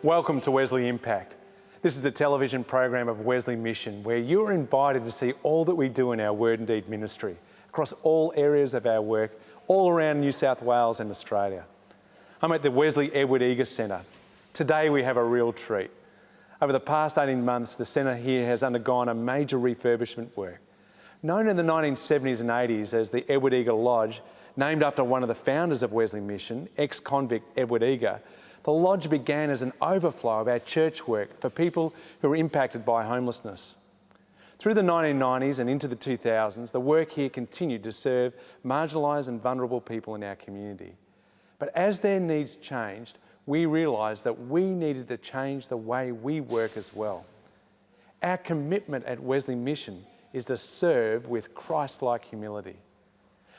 Welcome to Wesley Impact. This is the television program of Wesley Mission, where you're invited to see all that we do in our Word and Deed ministry, across all areas of our work, all around New South Wales and Australia. I'm at the Wesley Edward Eagar Centre. Today we have a real treat. Over the past 18 months, the centre here has undergone a major refurbishment work. Known in the 1970s and 80s as the Edward Eagar Lodge, named after one of the founders of Wesley Mission, ex-convict Edward Eagar, the lodge began as an overflow of our church work for people who were impacted by homelessness. Through the 1990s and into the 2000s, the work here continued to serve marginalised and vulnerable people in our community. But as their needs changed, we realised that we needed to change the way we work as well. Our commitment at Wesley Mission is to serve with Christ-like humility.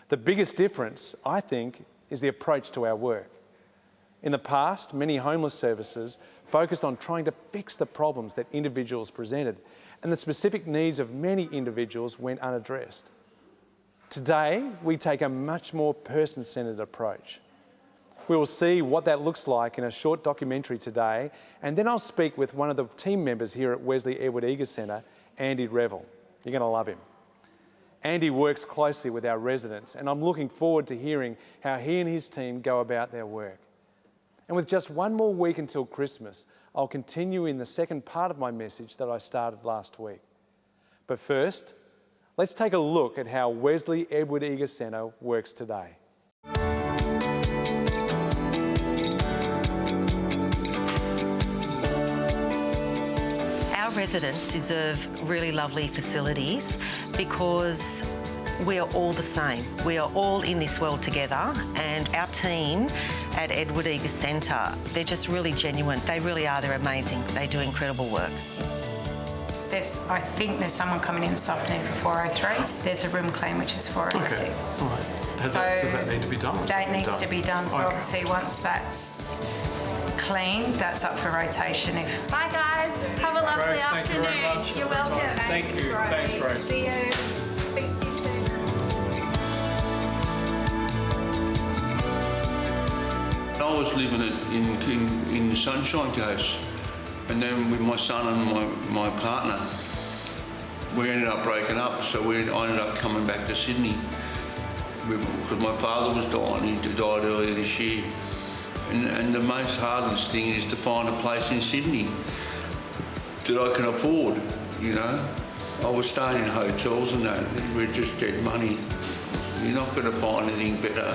The biggest difference, I think, is the approach to our work. In the past, many homeless services focused on trying to fix the problems that individuals presented, and the specific needs of many individuals went unaddressed. Today, we take a much more person-centred approach. We will see what that looks like in a short documentary today, and then I'll speak with one of the team members here at Wesley Edward Eagar Centre, Andy Revel. You're going to love him. Andy works closely with our residents, and I'm looking forward to hearing how he and his team go about their work. And with just one more week until Christmas, I'll continue in the second part of my message that I started last week. But first, let's take a look at how Wesley Edward Eagar Centre works today. Our residents deserve really lovely facilities because we are all the same. We are all in this world together, and our team at Edward Eagar Centre, they're just really genuine. They really are. They're amazing. They do incredible work. I think there's someone coming in this afternoon for 403. There's a room clean, which is 406. Okay. Right. Does that need to be done? That needs to be done. So obviously once that's clean, that's up for rotation. Bye guys. Have a lovely afternoon. You're welcome. Thank you. Thanks, Grace. See you. Speak to you soon. I was living in the Sunshine Coast, and then with my son and my partner, we ended up breaking up, so I ended up coming back to Sydney because my father was dying. He died earlier this year. And the most hardest thing is to find a place in Sydney that I can afford, you know. I was staying in hotels and that, we're just dead money. You're not going to find anything better,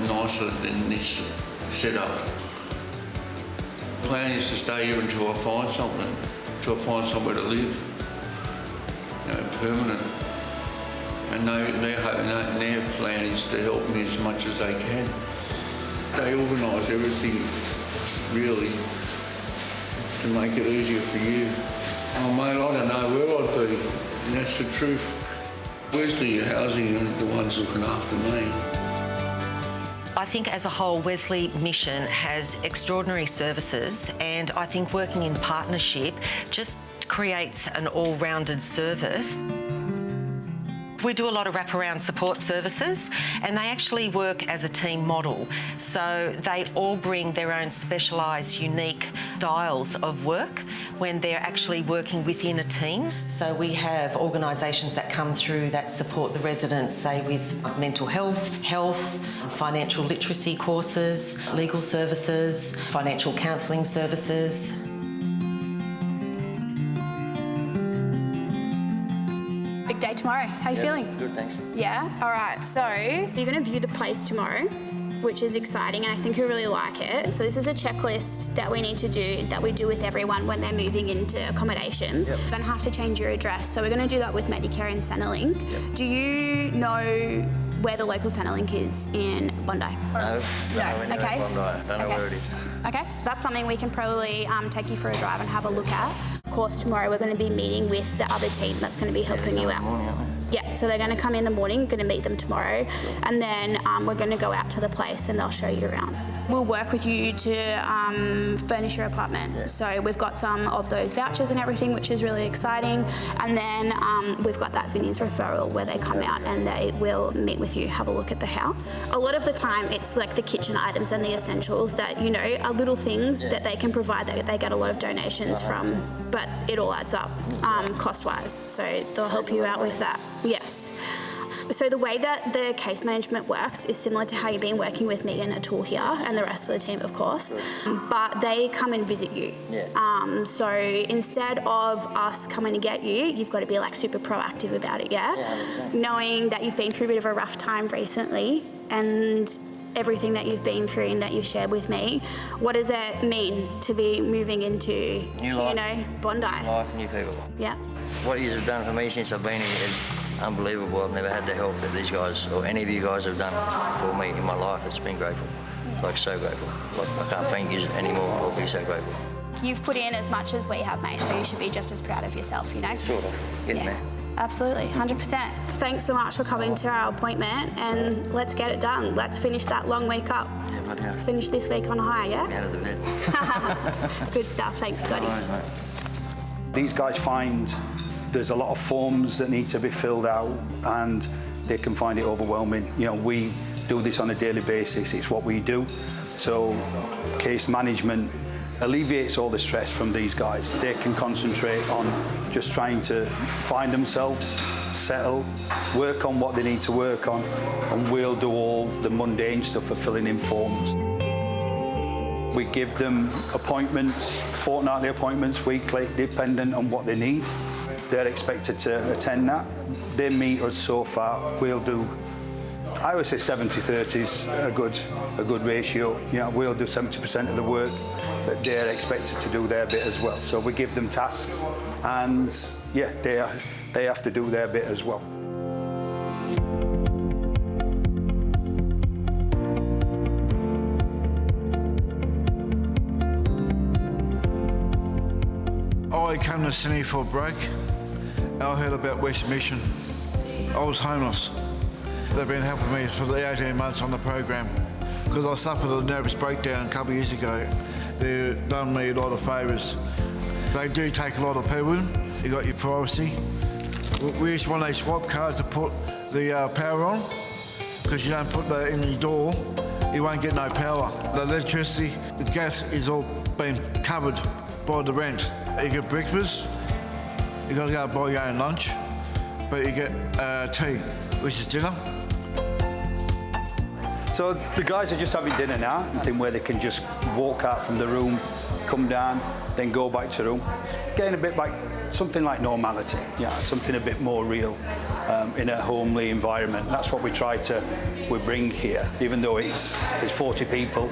nicer than this setup. The plan is to stay here until I find something, until I find somewhere to live, you know, permanent. And their plan is to help me as much as they can. They organise everything, really, to make it easier for you. Oh mate, I don't know where I'd be, and that's the truth. Wesley Housing are the ones looking after me. I think as a whole, Wesley Mission has extraordinary services, and I think working in partnership just creates an all-rounded service. We do a lot of wraparound support services, and they actually work as a team model. So they all bring their own specialised, unique styles of work when they're actually working within a team. So we have organisations that come through that support the residents, say with mental health, financial literacy courses, legal services, financial counselling services. Big day tomorrow. How are you feeling? Good, thanks. Yeah? All right, so you're going to view the place tomorrow, which is exciting, and I think you'll really like it. So this is a checklist that we need to do, that we do with everyone when they're moving into accommodation. Yep. You're going to have to change your address, so we're going to do that with Medicare and Centrelink. Yep. Do you know where the local Centrelink is in Bondi? No. Okay. Bondi. Don't know where it is. Okay, that's something we can probably take you for a drive and have a look at. Of course, tomorrow we're going to be meeting with the other team that's going to be helping you out. Morning, aren't they? Yeah, so they're going to come in the morning, going to meet them tomorrow, and then we're going to go out to the place and they'll show you around. we'll work with you to furnish your apartment. So we've got some of those vouchers and everything, which is really exciting. And then we've got that Vinnie's referral where they come out and they will meet with you, have a look at the house. A lot of the time it's like the kitchen items and the essentials that, you know, are little things that they can provide that they get a lot of donations from, but it all adds up cost-wise. So they'll help you out with that, yes. So the way that the case management works is similar to how you've been working with me and Atul here and the rest of the team, of course, but they come and visit you. So instead of us coming to get you, you've got to be like super proactive about it, knowing that you've been through a bit of a rough time recently and everything that you've been through and that you've shared with me. What does it mean to be moving into, new life, you know, Bondi? Life, new people. Yeah. What you have done for me since I've been here is unbelievable. I've never had the help that these guys or any of you guys have done for me in my life. It's been grateful, like so grateful. Like, I can't thank you anymore. I'll be so grateful. You've put in as much as we have, mate, so you should be just as proud of yourself, you know? Sort of, getting there. Absolutely, 100%. Thanks so much for coming to our appointment and let's get it done. Let's finish that long week up. Yeah, bloody hell. Let's finish this week on a high, yeah? Out of the bed. Good stuff, thanks, Scotty. All right, mate. These guys find there's a lot of forms that need to be filled out and they can find it overwhelming. You know, we do this on a daily basis, it's what we do. So case management alleviates all the stress from these guys. They can concentrate on just trying to find themselves, settle, work on what they need to work on, and we'll do all the mundane stuff of filling in forms. We give them appointments, fortnightly appointments, weekly, dependent on what they need. They're expected to attend that. They meet us so far. We'll do, I would say 70-30 is a good ratio. You know, we'll do 70% of the work, but they're expected to do their bit as well. So we give them tasks, and yeah, they have to do their bit as well. I came to Sydney for a break. I heard about Wesley Mission. I was homeless. They've been helping me for the 18 months on the program because I suffered a nervous breakdown a couple of years ago. They've done me a lot of favours. They do take a lot of people in. You got your privacy. We use one of these swap cards to put the power on because you don't put that in your door, you won't get no power. The electricity, the gas is all been covered by the rent. You get breakfast, you got to go buy your own lunch, but you get tea, which is dinner. So the guys are just having dinner now, where they can just walk out from the room, come down, then go back to the room. It's getting a bit like something like normality, something a bit more real in a homely environment. That's what we bring here. Even though it's 40 people,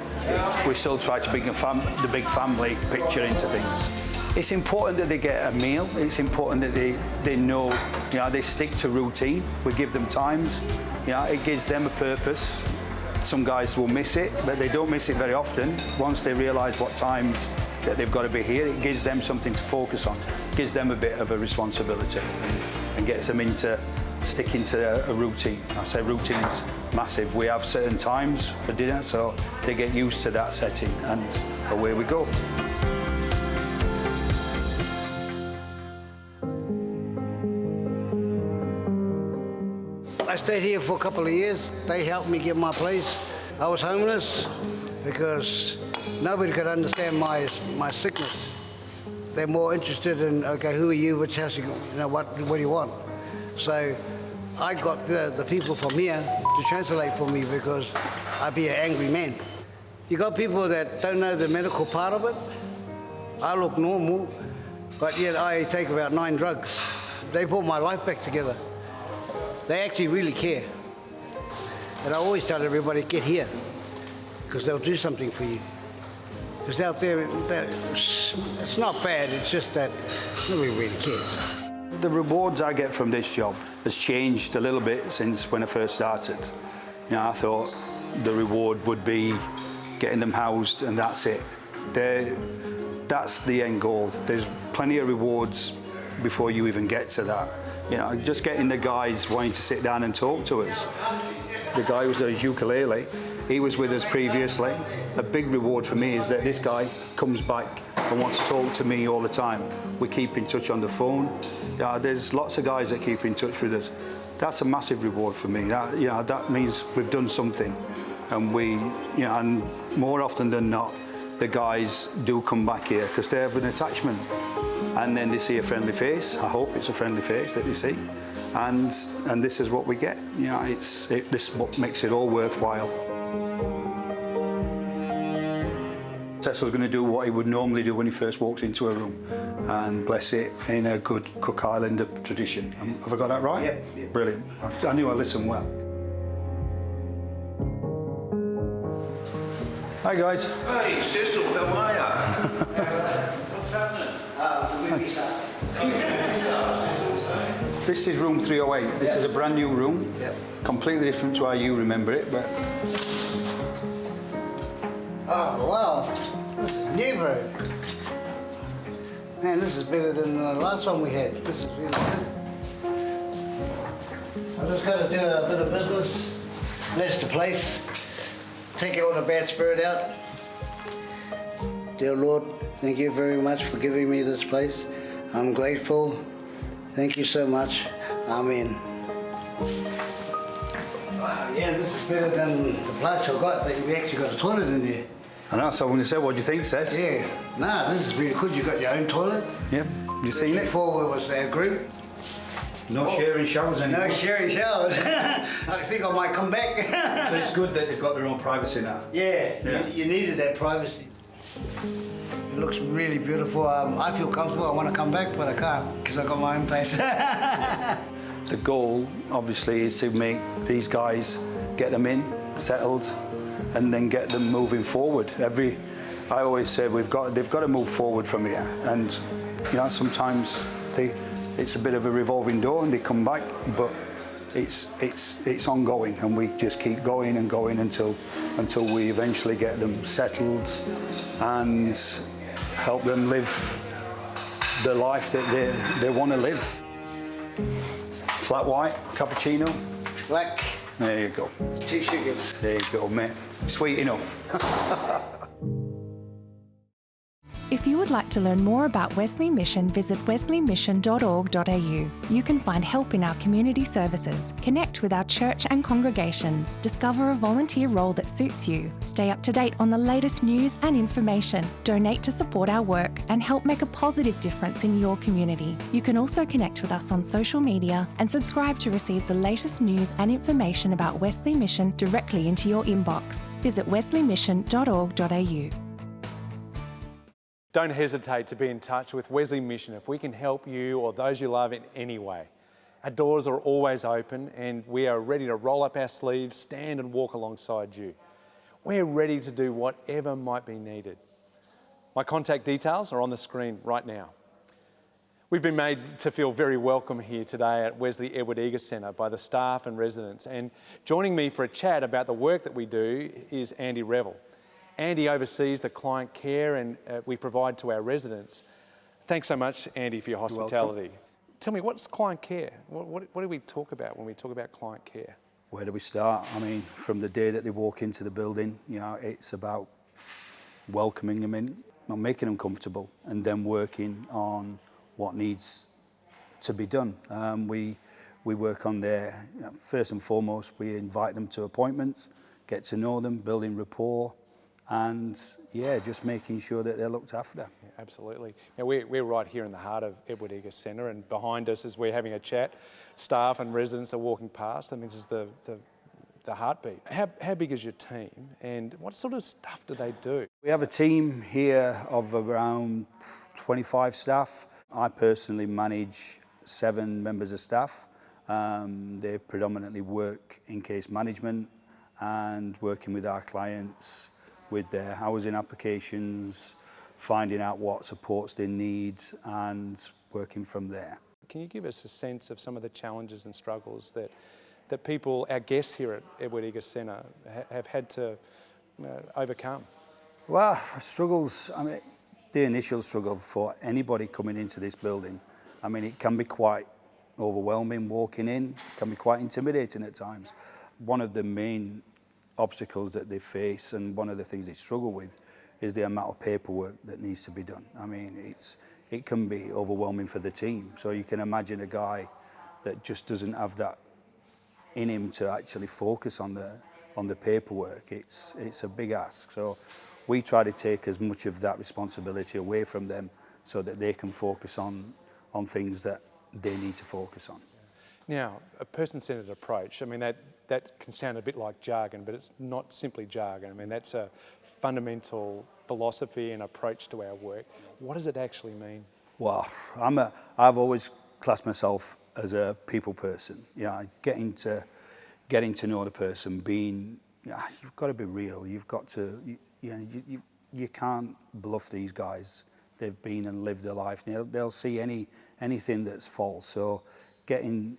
we still try to bring the big family picture into things. It's important that they get a meal. It's important that they know, they stick to routine. We give them times. It gives them a purpose. Some guys will miss it, but they don't miss it very often. Once they realise what times that they've got to be here, it gives them something to focus on. It gives them a bit of a responsibility and gets them into sticking to a routine. I say routine's massive. We have certain times for dinner, so they get used to that setting, and away we go. I stayed here for a couple of years. They helped me get my place. I was homeless because nobody could understand my sickness. They're more interested in, okay, who are you, which house you, what do you want? So I got the people from here to translate for me because I'd be an angry man. You got people that don't know the medical part of it. I look normal, but yet I take about 9 drugs. They brought my life back together. They actually really care. And I always tell everybody, get here, because they'll do something for you. Because out there, it's not bad, it's just that nobody really cares. The rewards I get from this job has changed a little bit since when I first started. I thought the reward would be getting them housed and that's it. That's the end goal. There's plenty of rewards before you even get to that. Just getting the guys wanting to sit down and talk to us. The guy who's the ukulele, he was with us previously. a big reward for me is that this guy comes back and wants to talk to me all the time. We keep in touch on the phone. There's lots of guys that keep in touch with us. That's a massive reward for me. That means we've done something, and and more often than not, the guys do come back here because they have an attachment, and then they see a friendly face. I hope it's a friendly face that they see, and this is what we get. This is what makes it all worthwhile. Cecil's going to do what he would normally do when he first walks into a room and bless it in a good Cook Islander tradition. Have I got that right? Yeah. Brilliant. I knew I listened well. Hi guys. Hey, Cecil, how are you? What's happening? This is room 308. This is a brand new room. Yep. Completely different to how you remember it, but... Oh, wow. This is new, bro. Man, this is better than the last one we had. This is really good. I just got to do a bit of business. That's the place. Take all the bad spirit out. Dear Lord, thank you very much for giving me this place. I'm grateful. Thank you so much. Amen. Wow, yeah, this is better than the place I got, but we actually got a toilet in there. I know, so when you say, what do you think, Cess? Yeah, nah, this is really good. You got your own toilet. Yeah, you seen it? Before it was our group. No sharing showers anymore. No sharing showers. I think I might come back. So it's good that they've got their own privacy now. Yeah. You needed that privacy. It looks really beautiful. I feel comfortable. I want to come back, but I can't because I got my own place. The goal, obviously, is to make these guys, get them in, settled, and then get them moving forward. I always say they've got to move forward from here, and sometimes it's a bit of a revolving door, and they come back, but it's ongoing, and we just keep going and going until we eventually get them settled and help them live the life that they want to live. Flat white, cappuccino. Black. There you go. 2 sugars. There you go, mate. Sweet enough. If you would like to learn more about Wesley Mission, visit wesleymission.org.au. You can find help in our community services, connect with our church and congregations, discover a volunteer role that suits you, stay up to date on the latest news and information, donate to support our work, and help make a positive difference in your community. You can also connect with us on social media and subscribe to receive the latest news and information about Wesley Mission directly into your inbox. Visit wesleymission.org.au. Don't hesitate to be in touch with Wesley Mission if we can help you or those you love in any way. Our doors are always open and we are ready to roll up our sleeves, stand and walk alongside you. We're ready to do whatever might be needed. My contact details are on the screen right now. We've been made to feel very welcome here today at Wesley Edward Eagar Centre by the staff and residents, and joining me for a chat about the work that we do is Andy Revel. Andy oversees the client care and we provide to our residents. Thanks so much, Andy, for your hospitality. Tell me, what's client care? What do we talk about when we talk about client care? Where do we start? I mean, from the day that they walk into the building, it's about welcoming them in, making them comfortable, and then working on what needs to be done. We work on their, first and foremost, we invite them to appointments, get to know them, building rapport, and just making sure that they're looked after. Yeah, absolutely. Now we're right here in the heart of Edward Eagar Centre, and behind us as we're having a chat, staff and residents are walking past. I mean, this is the heartbeat. How big is your team, and what sort of stuff do they do? We have a team here of around 25 staff. I personally manage 7 members of staff. They predominantly work in case management and working with our clients with their housing applications, finding out what supports they need and working from there. Can you give us a sense of some of the challenges and struggles that people, our guests here at Edward Eagar Centre, have had to overcome? Well, struggles, I mean, the initial struggle for anybody coming into this building, I mean, it can be quite overwhelming walking in, it can be quite intimidating at times. One of the main obstacles that they face, and one of the things they struggle with is the amount of paperwork that needs to be done. I mean, it can be overwhelming for the team. So you can imagine a guy that just doesn't have that in him to actually focus on the paperwork. It's a big ask. So we try to take as much of that responsibility away from them so that they can focus on things that they need to focus on. Now, a person-centred approach, I mean, that can sound a bit like jargon, but it's not simply jargon. I mean, that's a fundamental philosophy and approach to our work. What does it actually mean? Well, I've always classed myself as a people person. Yeah, getting to know the person, you've got to be real. You've got to, you can't bluff these guys. They've been and lived their life. They'll see anything that's false. So getting,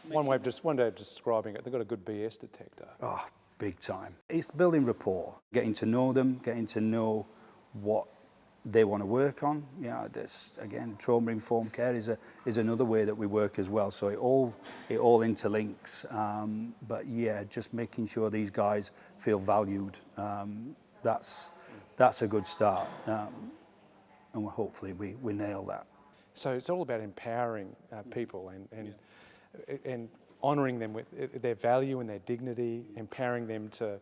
one way of describing it, they've got a good BS detector. Oh, big time. It's building rapport, getting to know them, getting to know what they want to work on. This, again, trauma-informed care is another way that we work as well. So it all interlinks. But yeah, just making sure these guys feel valued. That's a good start. And hopefully we nail that. So it's all about empowering people and honouring them with their value and their dignity, empowering them to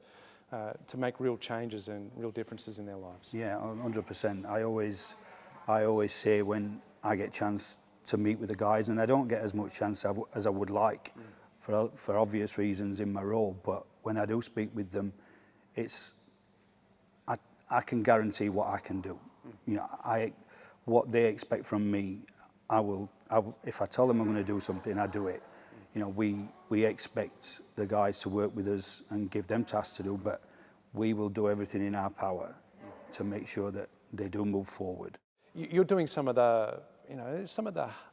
make real changes and real differences in their lives. Yeah, 100%. I always say when I get a chance to meet with the guys, and I don't get as much chance as I would like for obvious reasons in my role, but when I do speak with them, I can guarantee what I can do. What they expect from me, I will. If I tell them I'm going to do something, I do it. We expect the guys to work with us and give them tasks to do, but we will do everything in our power to make sure that they do move forward. You're doing some of the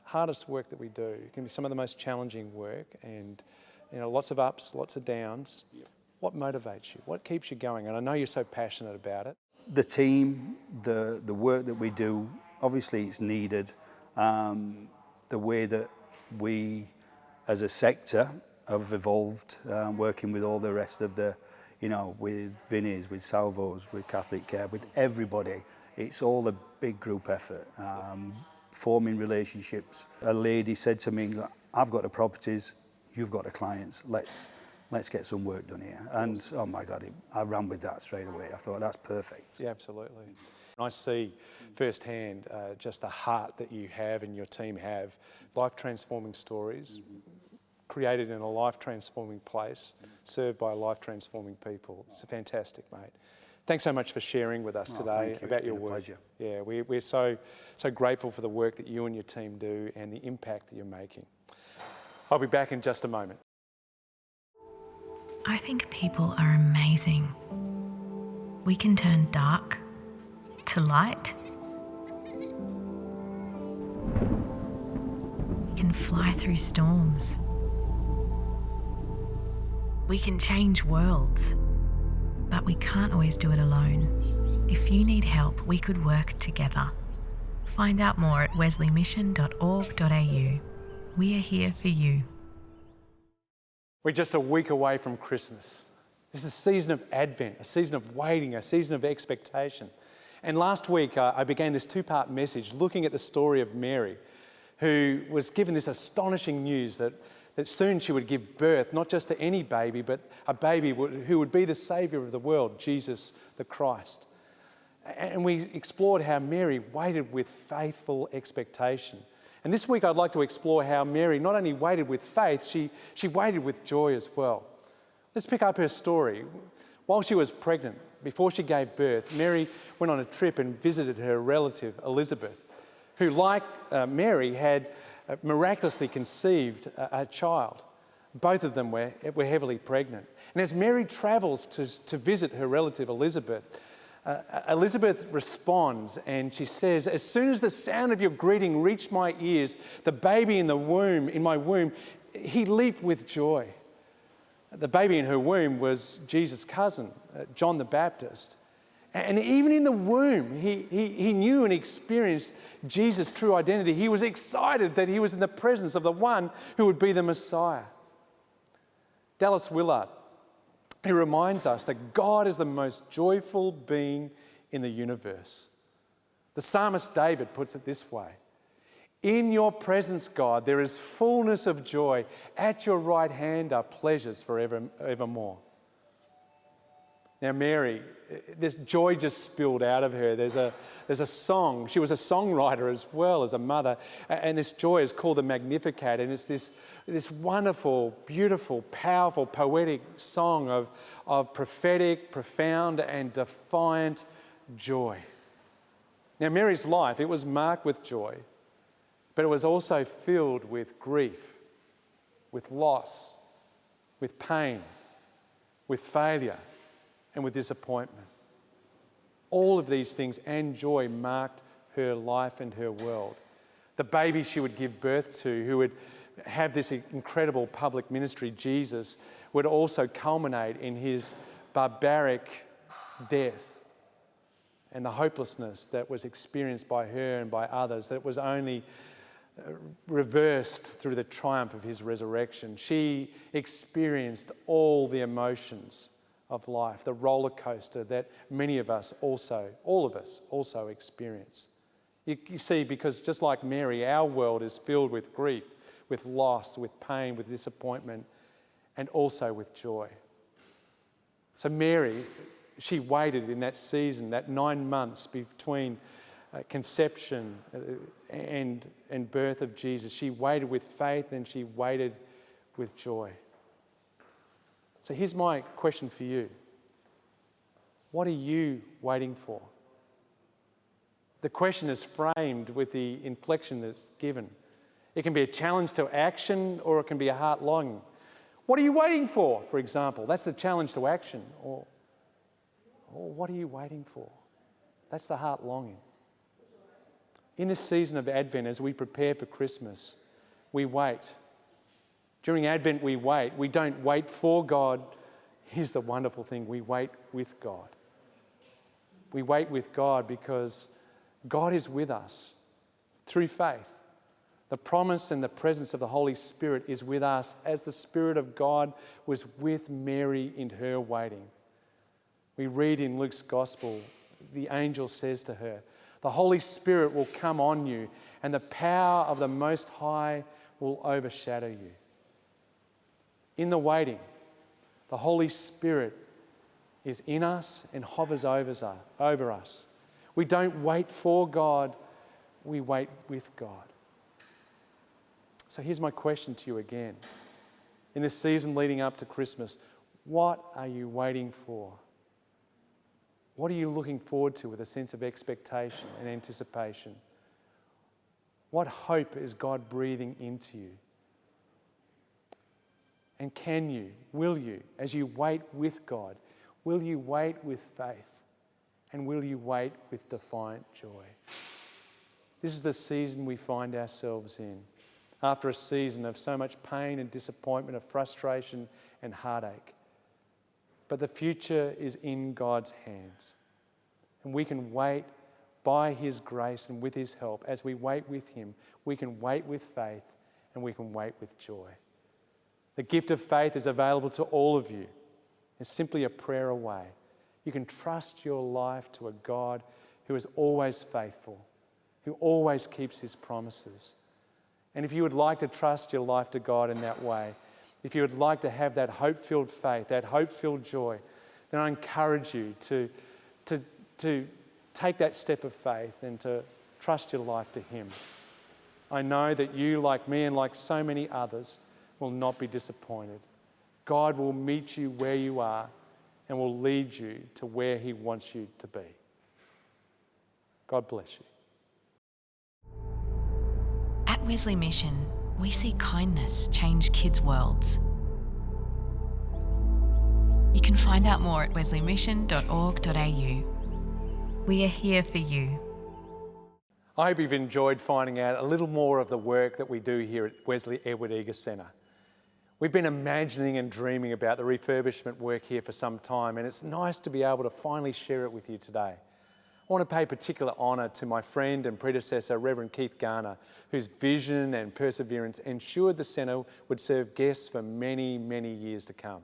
hardest work that we do. It can be some of the most challenging work, and lots of ups, lots of downs. What motivates you? What keeps you going? And I know you're so passionate about it. The team, the work that we do, obviously it's needed. The way that we, as a sector, have evolved, working with all the rest of the, with Vinnie's, with Salvos, with Catholic Care, with everybody. It's all a big group effort, forming relationships. A lady said to me, I've got the properties, you've got the clients, let's get some work done here. And oh my God, I ran with that straight away. I thought, that's perfect. Yeah, absolutely. I see firsthand just the heart that you have and your team have. Life-transforming stories, created in a life-transforming place, served by life-transforming people. It's fantastic, mate. Thanks so much for sharing with us today about your work. Pleasure. Yeah, we're so grateful for the work that you and your team do and the impact that you're making. I'll be back in just a moment. I think people are amazing. We can turn dark to light. We can fly through storms. We can change worlds, but we can't always do it alone. If you need help, we could work together. Find out more at wesleymission.org.au. We are here for you. We're just a week away from Christmas. This is a season of Advent, a season of waiting, a season of expectation. And last week, I began this two-part message looking at the story of Mary, who was given this astonishing news that soon she would give birth, not just to any baby, but a baby who would be the Saviour of the world, Jesus the Christ. And we explored how Mary waited with faithful expectation. And this week I'd like to explore how Mary not only waited with faith, she waited with joy as well. Let's pick up her story. While she was pregnant, before she gave birth, Mary went on a trip and visited her relative Elizabeth, who, like Mary, had miraculously conceived a child. Both of them were heavily pregnant. And as Mary travels to visit her relative Elizabeth, Elizabeth responds and she says, "As soon as the sound of your greeting reached my ears, the baby in my womb, he leaped with joy." The baby in her womb was Jesus' cousin, John the Baptist. And even in the womb, he knew and experienced Jesus' true identity. He was excited that he was in the presence of the one who would be the Messiah. Dallas Willard He reminds us that God is the most joyful being in the universe. The psalmist David puts it this way: "In your presence, God, there is fullness of joy. At your right hand are pleasures forevermore." Now, Mary, this joy just spilled out of her. There's a song. She was a songwriter as well as a mother, and this joy is called the Magnificat, and it's this wonderful, beautiful, powerful, poetic song of prophetic, profound, and defiant joy. Now, Mary's life, it was marked with joy, but it was also filled with grief, with loss, with pain, with failure, and with disappointment. All of these things and joy marked her life and her world. The baby she would give birth to, who would have this incredible public ministry, Jesus, would also culminate in his barbaric death and the hopelessness that was experienced by her and by others, that was only reversed through the triumph of his resurrection. She experienced all the emotions of life, the roller coaster that many of us also, all of us also experience. You see, because just like Mary, our world is filled with grief, with loss, with pain, with disappointment, and also with joy. So Mary, she waited in that season, that 9 months between conception and birth of Jesus. She waited with faith and she waited with joy. So here's my question for you. What are you waiting for? The question is framed with the inflection that's given. It can be a challenge to action, or it can be a heart longing. What are you waiting for example? That's the challenge to action. Or what are you waiting for? That's the heart longing. In this season of Advent, as we prepare for Christmas, we wait. During Advent, we wait. We don't wait for God. Here's the wonderful thing: we wait with God. We wait with God because God is with us through faith. The promise and the presence of the Holy Spirit is with us as the Spirit of God was with Mary in her waiting. We read in Luke's Gospel, the angel says to her, "The Holy Spirit will come on you, and the power of the Most High will overshadow you." In the waiting, the Holy Spirit is in us and hovers over us. We don't wait for God, we wait with God. So here's my question to you again. In this season leading up to Christmas, what are you waiting for? What are you looking forward to with a sense of expectation and anticipation? What hope is God breathing into you? And will you, as you wait with God, will you wait with faith? And will you wait with defiant joy? This is the season we find ourselves in. After a season of so much pain and disappointment, of frustration and heartache. But the future is in God's hands. And we can wait by His grace and with His help. As we wait with Him, we can wait with faith and we can wait with joy. The gift of faith is available to all of you. It's simply a prayer away. You can trust your life to a God who is always faithful, who always keeps His promises. And if you would like to trust your life to God in that way, if you would like to have that hope-filled faith, that hope-filled joy, then I encourage you to take that step of faith and to trust your life to Him. I know that you, like me and like so many others, will not be disappointed. God will meet you where you are and will lead you to where He wants you to be. God bless you. At Wesley Mission, we see kindness change kids' worlds. You can find out more at wesleymission.org.au. We are here for you. I hope you've enjoyed finding out a little more of the work that we do here at Wesley Edward Eagar Centre. We've been imagining and dreaming about the refurbishment work here for some time, and it's nice to be able to finally share it with you today. I want to pay particular honour to my friend and predecessor, Reverend Keith Garner, whose vision and perseverance ensured the centre would serve guests for many, many years to come.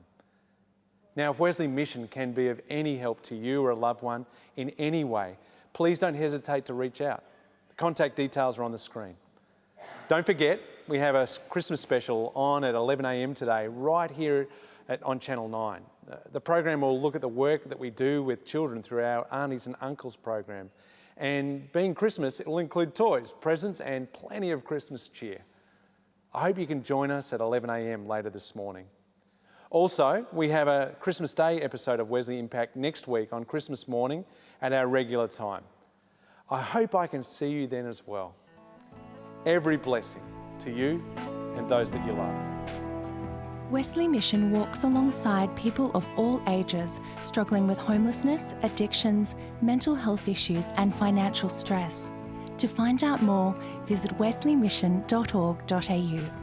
Now, if Wesley Mission can be of any help to you or a loved one in any way, please don't hesitate to reach out. The contact details are on the screen. Don't forget, we have a Christmas special on at 11 a.m. today, right here on Channel 9. The program will look at the work that we do with children through our Aunties and Uncles program. And being Christmas, it will include toys, presents and plenty of Christmas cheer. I hope you can join us at 11 a.m. later this morning. Also, we have a Christmas Day episode of Wesley Impact next week on Christmas morning at our regular time. I hope I can see you then as well. Every blessing to you and those that you love. Wesley Mission walks alongside people of all ages struggling with homelessness, addictions, mental health issues and financial stress. To find out more, visit wesleymission.org.au.